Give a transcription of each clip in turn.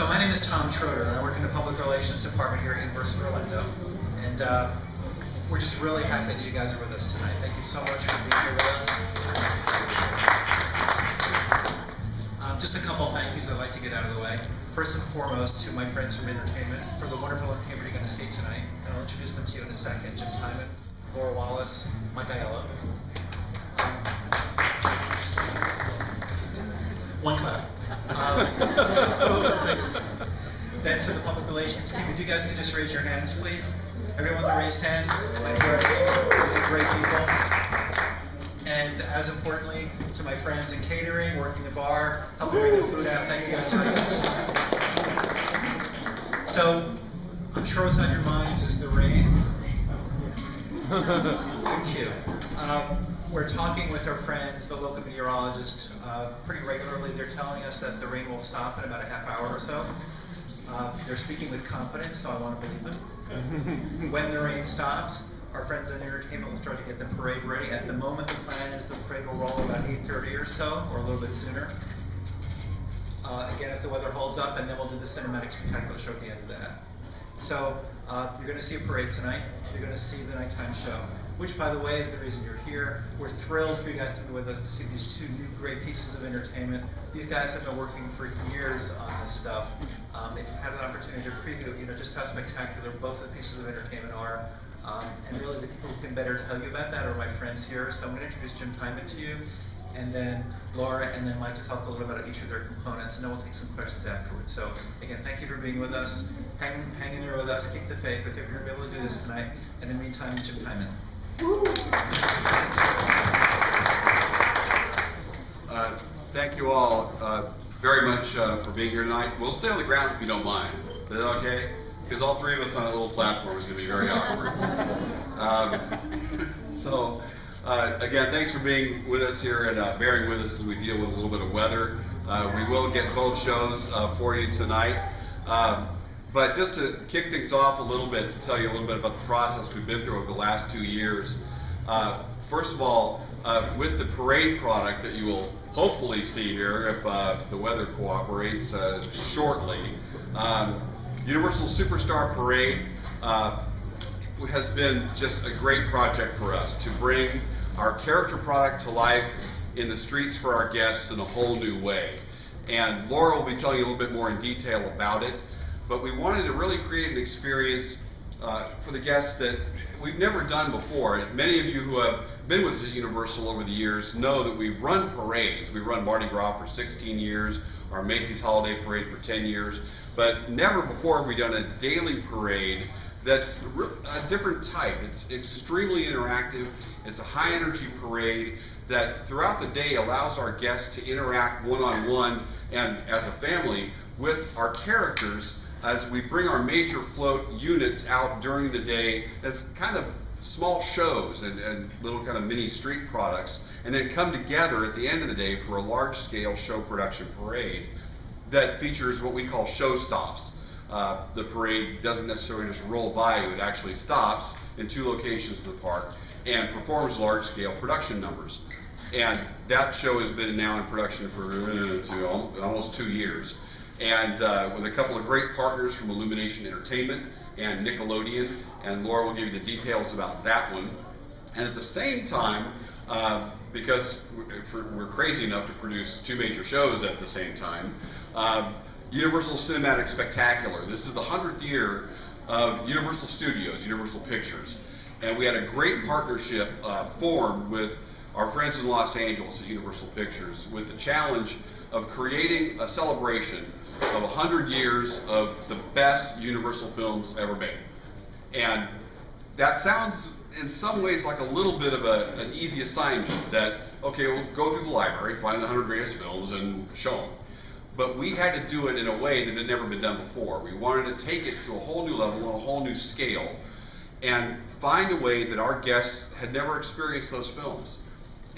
So my name is Tom Schroeder, and I work in the Public Relations Department here at University of Orlando. And we're just really happy that you guys are with us tonight. Thank you so much for being here with us. Just a couple thank yous I'd like to get out of the way. First and foremost, to my friends from entertainment for the wonderful entertainment you're going to see tonight. And I'll introduce them to you in a second. Timon, Lora, Wallace, Aiello. One clap. Then to the public relations team, if you guys could just raise your hands, please. Everyone with a raised hand. These are great people. And as importantly, to my friends in catering, working the bar, helping bring the food out. Thank you guys very much. So, I'm sure what's on your minds is the rain. Thank you. We're talking with our friends, the local meteorologists, pretty regularly. They're telling us that the rain will stop in about a half hour or so. They're speaking with confidence, so I want to believe them. When the rain stops, our friends in entertainment will start to get the parade ready. At the moment, the plan is the parade will roll about 8:30 or so, or a little bit sooner. Again, if the weather holds up, and then we'll do the cinematic spectacular show at the end of that. So you're going to see a parade tonight. You're going to see the nighttime show, which, by the way, is the reason you're here. We're thrilled for you guys to be with us to see these two new great pieces of entertainment. These guys have been working for years on this stuff. If you've had an opportunity to preview, just how spectacular both the pieces of entertainment are. And really, the people who can better tell you about that are my friends here. So I'm going to introduce Timon to you, and then Lora, and then Mike to talk a little bit about each of their components, and then we'll take some questions afterwards. So again, thank you for being with us. Hang in there with us. Keep the faith. We think we're going to be able to do this tonight. And in the meantime, Timon. Thank you all very much for being here tonight. We'll stay on the ground if you don't mind. Is that okay? Because all three of us on a little platform is going to be very awkward. Again, thanks for being with us here and bearing with us as we deal with a little bit of weather. We will get both shows for you tonight. But just to kick things off a little bit, to tell you a little bit about the process we've been through over the last 2 years. First of all, with the parade product that you will hopefully see here, if the weather cooperates shortly, Universal Superstar Parade has been just a great project for us to bring our character product to life in the streets for our guests in a whole new way. And Lora will be telling you a little bit more in detail about it, but we wanted to really create an experience for the guests that we've never done before. Many of you who have been with us at Universal over the years know that we've run parades. We've run Mardi Gras for 16 years, our Macy's Holiday Parade for 10 years, but never before have we done a daily parade that's a different type. It's extremely interactive. It's a high energy parade that throughout the day allows our guests to interact one-on-one and as a family with our characters as we bring our major float units out during the day as kind of small shows and little kind of mini street products, and then come together at the end of the day for a large-scale show production parade that features what we call show stops. The parade doesn't necessarily just roll by you, it actually stops in 2 locations of the park and performs large-scale production numbers. And that show has been now in production for almost 2 years. And with a couple of great partners from Illumination Entertainment and Nickelodeon, and Lora will give you the details about that one. And at the same time, because we're crazy enough to produce 2 major shows at the same time, Universal Cinematic Spectacular. This is the 100th year of Universal Studios, Universal Pictures. And we had a great partnership formed with our friends in Los Angeles at Universal Pictures with the challenge of creating a celebration of 100 years of the best Universal films ever made. And that sounds in some ways like a little bit of an easy assignment that, okay, we'll go through the library, find the 100 greatest films and show them. But we had to do it in a way that had never been done before. We wanted to take it to a whole new level, on a whole new scale, and find a way that our guests had never experienced those films.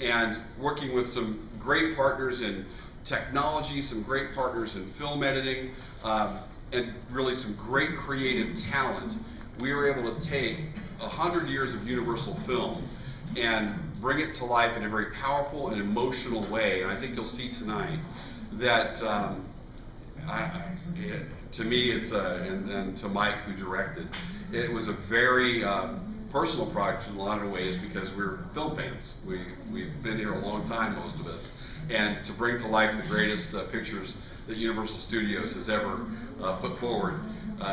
And working with some great partners in technology, some great partners in film editing, and really some great creative talent, we were able to take 100 years of Universal film and bring it to life in a very powerful and emotional way. And I think you'll see tonight that to me, it's and to Mike who directed, it was a very personal project in a lot of ways because we're film fans. We've been here a long time, most of us, and to bring to life the greatest pictures that Universal Studios has ever put forward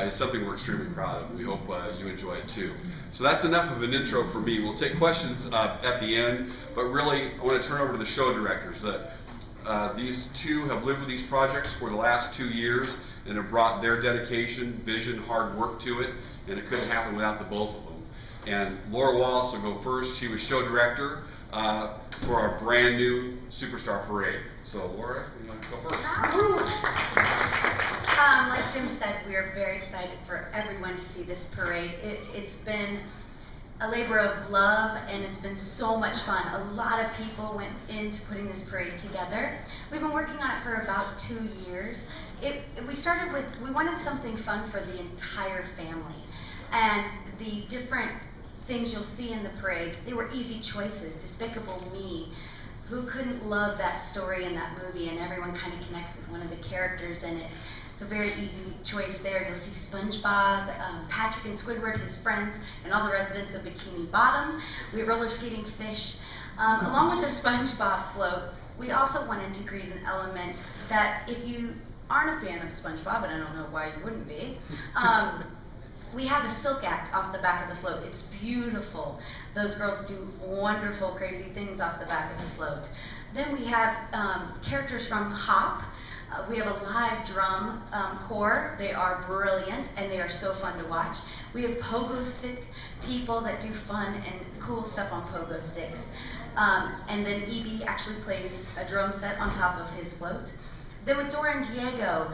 is something we're extremely proud of. We hope you enjoy it too. So that's enough of an intro for me. We'll take questions at the end, but really I want to turn over to the show directors. These two have lived with these projects for the last 2 years and have brought their dedication, vision, hard work to it, and it couldn't happen without the both of them. And Lora Wallace will go first. She was show director for our brand new Superstar Parade. So Lora, you want to go first? Like Jim said, we are very excited for everyone to see this parade. It's been a labor of love, and it's been so much fun. A lot of people went into putting this parade together. We've been working on it for about 2 years. We started with, we wanted something fun for the entire family. And the different things you'll see in the parade, they were easy choices. Despicable Me, who couldn't love that story in that movie, and everyone kind of connects with one of the characters in it. So very easy choice there. You'll see SpongeBob, Patrick and Squidward, his friends, and all the residents of Bikini Bottom. We have roller skating fish. Along with the SpongeBob float, we also wanted to create an element that if you aren't a fan of SpongeBob, and I don't know why you wouldn't be, we have a silk act off the back of the float. It's beautiful. Those girls do wonderful, crazy things off the back of the float. Then we have characters from Hop. We have a live drum corps. They are brilliant, and they are so fun to watch. We have pogo stick people that do fun and cool stuff on pogo sticks. And then E.B. actually plays a drum set on top of his float. Then with Dora and Diego,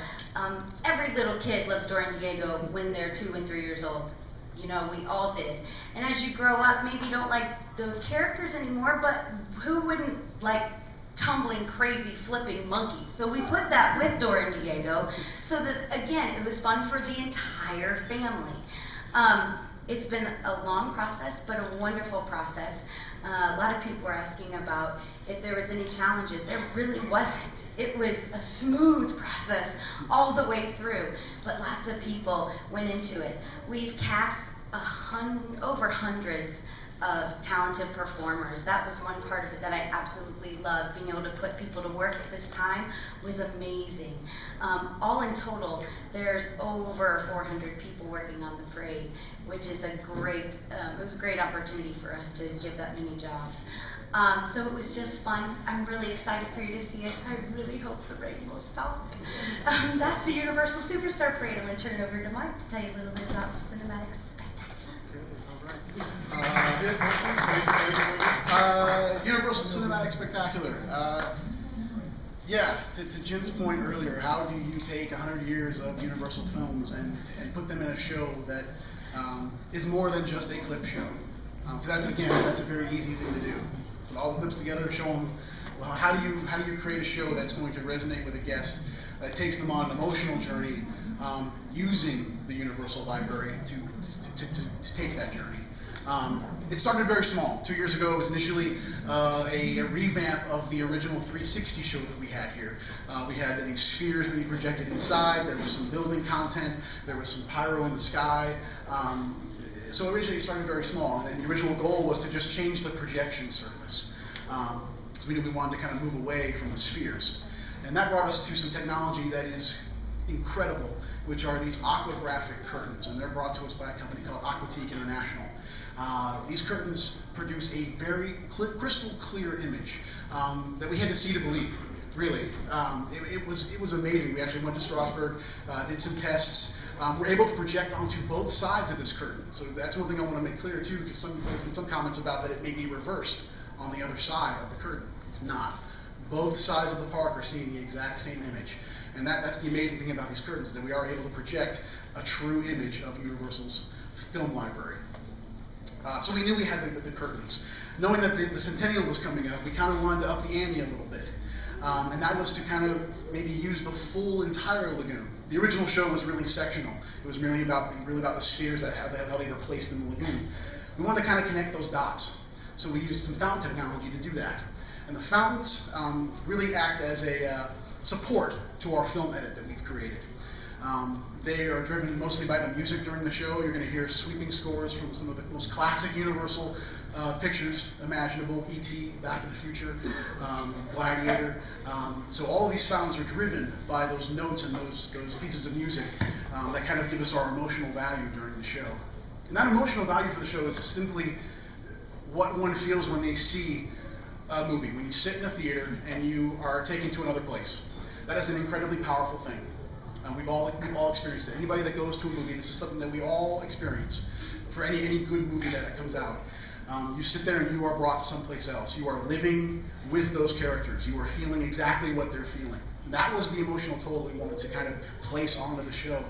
every little kid loves Dora and Diego when they're 2 and 3 years old. You know, we all did. And as you grow up, maybe you don't like those characters anymore, but who wouldn't like tumbling, crazy, flipping monkeys? So we put that with Dora and Diego so that, again, it was fun for the entire family. It's been a long process, but a wonderful process. A lot of people were asking about if there was any challenges. There really wasn't. It was a smooth process all the way through, but lots of people went into it. We've cast over hundreds of talented performers. That was one part of it that I absolutely loved. Being able to put people to work at this time was amazing. All in total, there's over 400 people working on the parade, which is a great, it was a great opportunity for us to give that many jobs. So it was just fun. I'm really excited for you to see it. I really hope the rain will stop. That's the Universal Superstar Parade. I'm going to turn it over to Mike to tell you a little bit about Cinematic Spectacular. Universal Cinematic Spectacular. Yeah, to Jim's point earlier, how do you take 100 years of Universal films and put them in a show that is more than just a clip show? Because that's a very easy thing to do. Put all the clips together, show them. Well, how do you create a show that's going to resonate with a guest, that takes them on an emotional journey, using the Universal Library to take that journey? It started very small. 2 years ago, it was initially a revamp of the original 360 show that we had here. We had these spheres that we projected inside. There was some building content. There was some pyro in the sky. So originally it started very small, and the original goal was to just change the projection surface. So we knew we wanted to kind of move away from the spheres. And that brought us to some technology that is incredible, which are these aquagraphic curtains, and they're brought to us by a company called Aquatique International. These curtains produce a very crystal clear image that we had to see to believe. Really, it was amazing. We actually went to Strasbourg, did some tests. We're able to project onto both sides of this curtain. So that's one thing I want to make clear too, because there's been some comments about that it may be reversed on the other side of the curtain. It's not. Both sides of the park are seeing the exact same image. And that's the amazing thing about these curtains, is that we are able to project a true image of Universal's film library. So we knew we had the curtains. Knowing that the centennial was coming up, we kind of wanted to up the ante a little bit. And that was to kind of maybe use the full entire lagoon. The original show was really sectional. It was really about the spheres, how they were placed in the lagoon. We wanted to kind of connect those dots. So we used some fountain technology to do that. And the fountains really act as support to our film edit that we've created. They are driven mostly by the music during the show. You're going to hear sweeping scores from some of the most classic Universal pictures imaginable, E.T., Back to the Future, Gladiator. So all of these sounds are driven by those notes and those pieces of music that kind of give us our emotional value during the show. And that emotional value for the show is simply what one feels when they see a movie. When you sit in a theater and you are taken to another place. That is an incredibly powerful thing. We've all experienced it. Anybody that goes to a movie, this is something that we all experience. For any good movie that comes out, you sit there and you are brought someplace else. You are living with those characters. You are feeling exactly what they're feeling. And that was the emotional toll that we wanted to kind of place onto the show.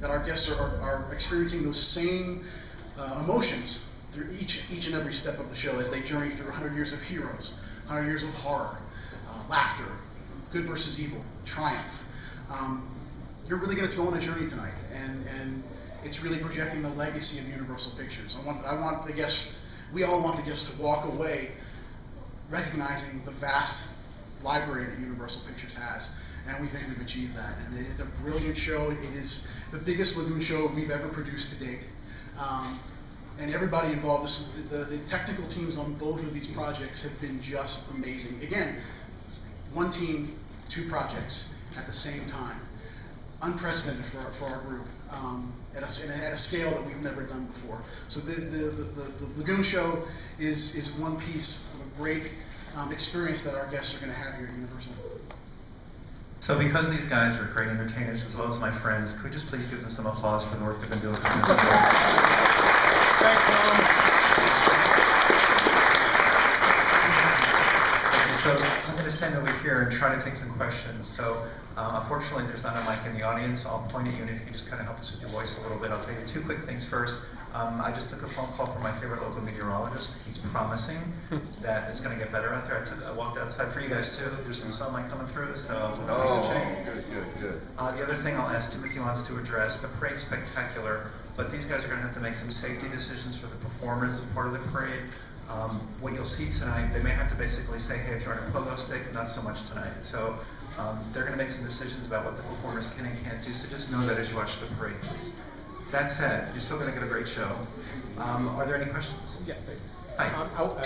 That our guests are experiencing those same emotions through each and every step of the show as they journey through 100 years of heroes, 100 years of horror, laughter, good versus evil, triumph. You're really going to go on a journey tonight, and it's really projecting the legacy of Universal Pictures. I want the guests, we all want the guests to walk away recognizing the vast library that Universal Pictures has, and we think we've achieved that. And it's a brilliant show. It is the biggest Lagoon show we've ever produced to date. And everybody involved, the technical teams on both of these projects have been just amazing. Again, one team, 2 projects at the same time. Unprecedented for our group, at a scale that we've never done before. So the Lagoon show is one piece of a great experience that our guests are going to have here at Universal. So because these guys are great entertainers as well as my friends, could we just please give them some applause for the work they've been doing for this year? Thanks, Tom. So I'm going to stand over here and try to take some questions. So unfortunately, there's not a mic in the audience. I'll point at you, and if you can just kind of help us with your voice a little bit. I'll tell you 2 quick things first. I just took a phone call from my favorite local meteorologist. He's promising that it's going to get better out there. I walked outside for you guys too. There's some sunlight coming through, so Good. the other thing I'll ask Timothy wants to address, the parade's spectacular, but these guys are going to have to make some safety decisions for the performers as part of the parade. What you'll see tonight, they may have to basically say, hey, if you're on a pogo stick, not so much tonight. So they're going to make some decisions about what the performers can and can't do, so just know that as you watch the parade, please. That said, you're still going to get a great show. Are there any questions? Yes. Hi.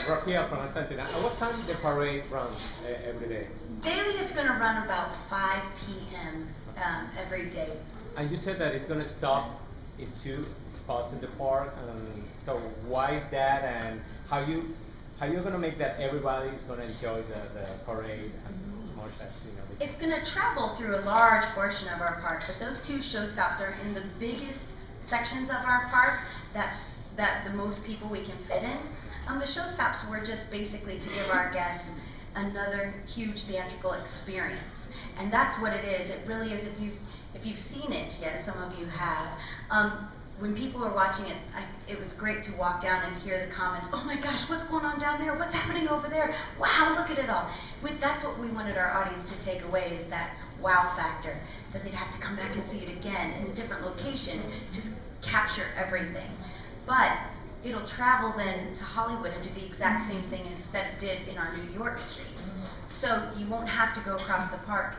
Rafael from Argentina. At what time the parade runs every day? Daily, it's going to run about 5 p.m. Every day. And you said that it's going to stop in 2 spots in the park. So why is that? And how you going to make that everybody is going to enjoy the parade as much as It's going to travel through a large portion of our park, but those 2 show stops are in the biggest sections of our park. That's the most people we can fit in. The show stops were just basically to give our guests another huge theatrical experience, and that's what it is. It really is. If you've seen it yet, some of you have. When people are watching it, it was great to walk down and hear the comments, oh my gosh, what's going on down there? What's happening over there? Wow, look at it all. That's what we wanted our audience to take away, is that wow factor, that they'd have to come back and see it again in a different location to capture everything. But it'll travel then to Hollywood and do the exact same thing that it did in our New York street. So you won't have to go across the park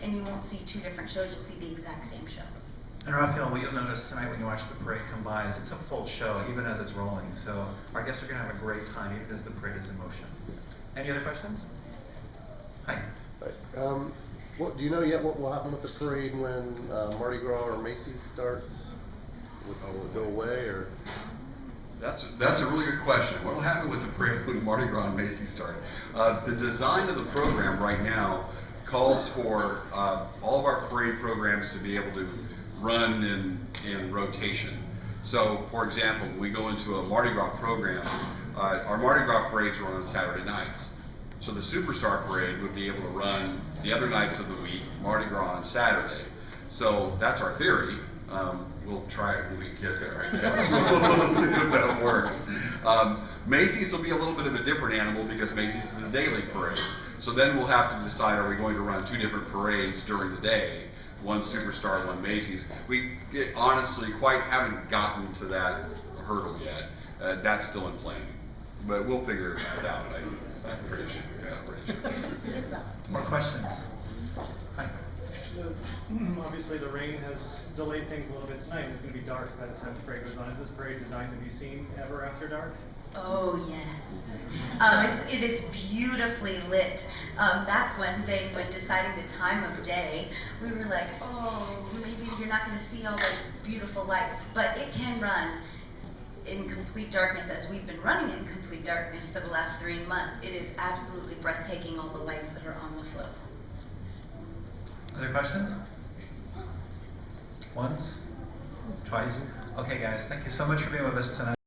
and you won't see 2 different shows, you'll see the exact same show. And Rafael, what you'll notice tonight when you watch the parade come by is it's a full show, even as it's rolling. So our guests are going to have a great time, even as the parade is in motion. Any other questions? Hi. What, do you know yet what will happen with the parade when Mardi Gras or Macy's starts? Will it go away, or? That's a really good question. What will happen with the parade when Mardi Gras and Macy's start? The design of the program right now calls for all of our parade programs to be able to run in rotation. So, for example, when we go into a Mardi Gras program, our Mardi Gras parades run on Saturday nights. So the Superstar Parade would be able to run the other nights of the week, Mardi Gras on Saturday. So that's our theory. We'll try it when we get there, I guess. We'll see if that works. Macy's will be a little bit of a different animal because Macy's is a daily parade. So then we'll have to decide, are we going to run 2 different parades during the day? One Superstar, one Macy's. We honestly quite haven't gotten to that hurdle yet. That's still in planning. But we'll figure it out. I'm pretty sure. Yeah, pretty sure. More questions? Hi. obviously the rain has delayed things a little bit tonight, and it's going to be dark by the time the parade goes on. Is this parade designed to be seen ever after dark? Oh yes, it is beautifully lit. That's one thing when deciding the time of day. We were like, oh, maybe you're not going to see all those beautiful lights, but it can run in complete darkness, as we've been running in complete darkness for the last 3 months. It is absolutely breathtaking, all the lights that are on the float. Other questions? Once? Twice? Okay guys, thank you so much for being with us tonight.